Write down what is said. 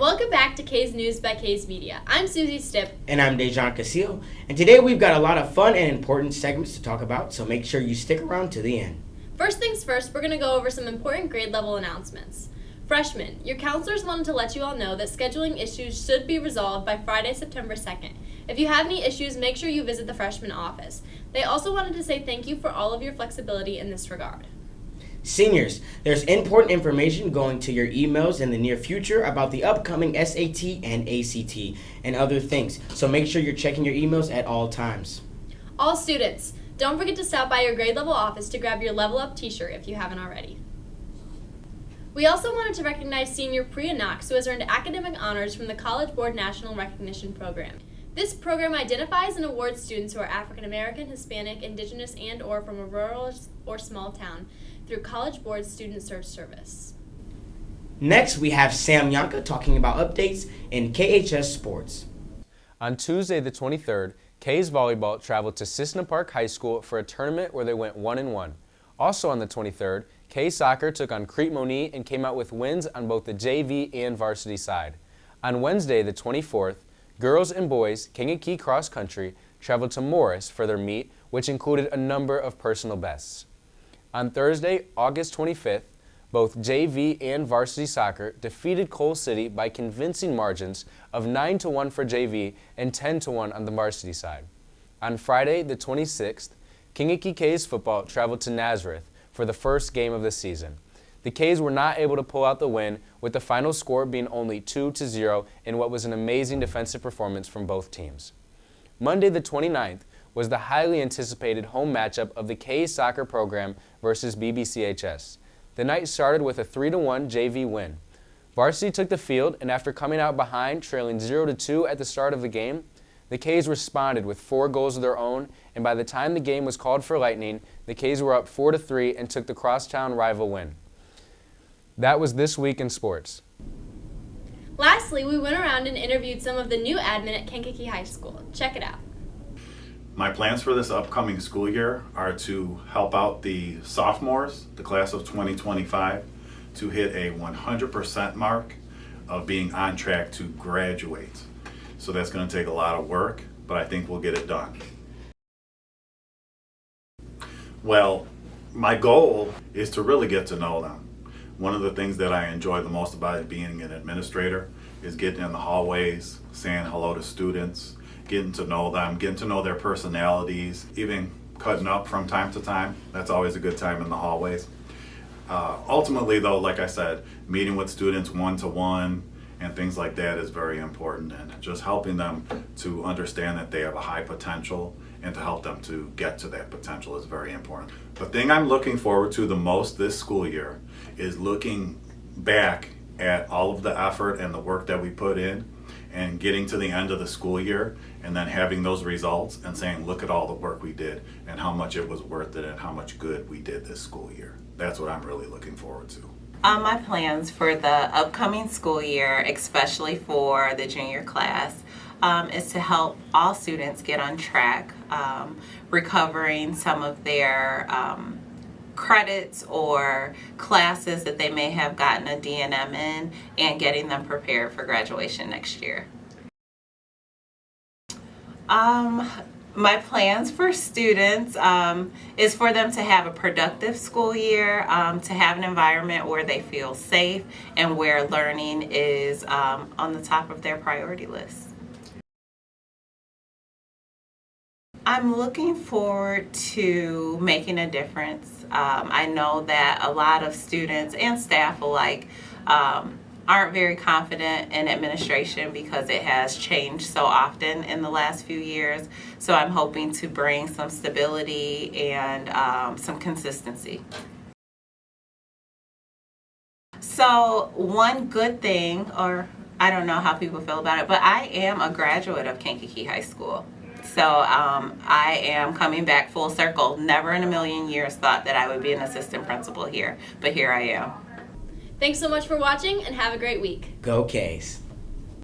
welcome back to K's News by K's Media. I'm Susie Stipp. And I'm Dejan Casillo. And today we've got a lot of fun and important segments to talk about, so make sure you stick around to the end. First things first, we're going to go over some important grade level announcements. Freshmen, your counselors wanted to let you all know that scheduling issues should be resolved by Friday, September 2nd. If you have any issues, make sure you visit the freshman office. They also wanted to say thank you for all of your flexibility in this regard. Seniors, there's important information going to your emails in the near future about the upcoming SAT and ACT and other things, so make sure you're checking your emails at all times. All students, don't forget to stop by your grade level office to grab your Level Up t-shirt if you haven't already. We also wanted to recognize senior Priya Knox, who has earned academic honors from the College Board National Recognition Program. This program identifies and awards students who are African American, Hispanic, Indigenous, and/or from a rural or small town through College Board Student Search Service. Next, we have Sam Yanka talking about updates in KHS sports. On Tuesday the 23rd, K's volleyball traveled to Cissna Park High School for a tournament where they went 1-1. Also on the 23rd, K soccer took on Crete Moni and came out with wins on both the JV and varsity side. On Wednesday the 24th, girls and boys Kankakee Cross Country traveled to Morris for their meet, which included a number of personal bests. On Thursday, August 25th, both JV and varsity soccer defeated Coal City by convincing margins of 9-1 for JV and 10-1 on the varsity side. On Friday, the 26th, Kankakee K's football traveled to Nazareth for the first game of the season. The K's were not able to pull out the win, with the final score being only 2-0 in what was an amazing defensive performance from both teams. Monday, the 29th, was the highly anticipated home matchup of the K soccer program versus BBCHS. The night started with a 3-1 JV win. Varsity took the field, and after coming out behind, trailing 0-2 at the start of the game, the K's responded with 4 goals of their own, and by the time the game was called for lightning, the K's were up 4-3 and took the crosstown rival win. That was This Week in Sports. Lastly, we went around and interviewed some of the new admin at Kankakee High School. Check it out. My plans for this upcoming school year are to help out the sophomores, the class of 2025, to hit a 100% mark of being on track to graduate. So that's going to take a lot of work, but I think we'll get it done. Well, my goal is to really get to know them. One of the things that I enjoy the most about being an administrator is getting in the hallways, saying hello to students, getting to know them, getting to know their personalities, even cutting up from time to time. That's always a good time in the hallways. Ultimately though, like I said, meeting with students one-to-one and things like that is very important, and just helping them to understand that they have a high potential and to help them to get to that potential is very important. The thing I'm looking forward to the most this school year is looking back at all of the effort and the work that we put in and getting to the end of the school year and then having those results and saying, look at all the work we did and how much it was worth it and how much good we did this school year. That's what I'm really looking forward to. My plans for the upcoming school year, especially for the junior class, is to help all students get on track, recovering some of their credits or classes that they may have gotten a D&M in, and getting them prepared for graduation next year. My plans for students is for them to have a productive school year, to have an environment where they feel safe and where learning is on the top of their priority list. I'm looking forward to making a difference. I know that a lot of students and staff alike aren't very confident in administration because it has changed so often in the last few years. So I'm hoping to bring some stability and some consistency. So one good thing, or I don't know how people feel about it, but I am a graduate of Kankakee High School. So I am coming back full circle. Never in a million years thought that I would be an assistant principal here, but here I am. Thanks so much for watching, and have a great week. Go K's.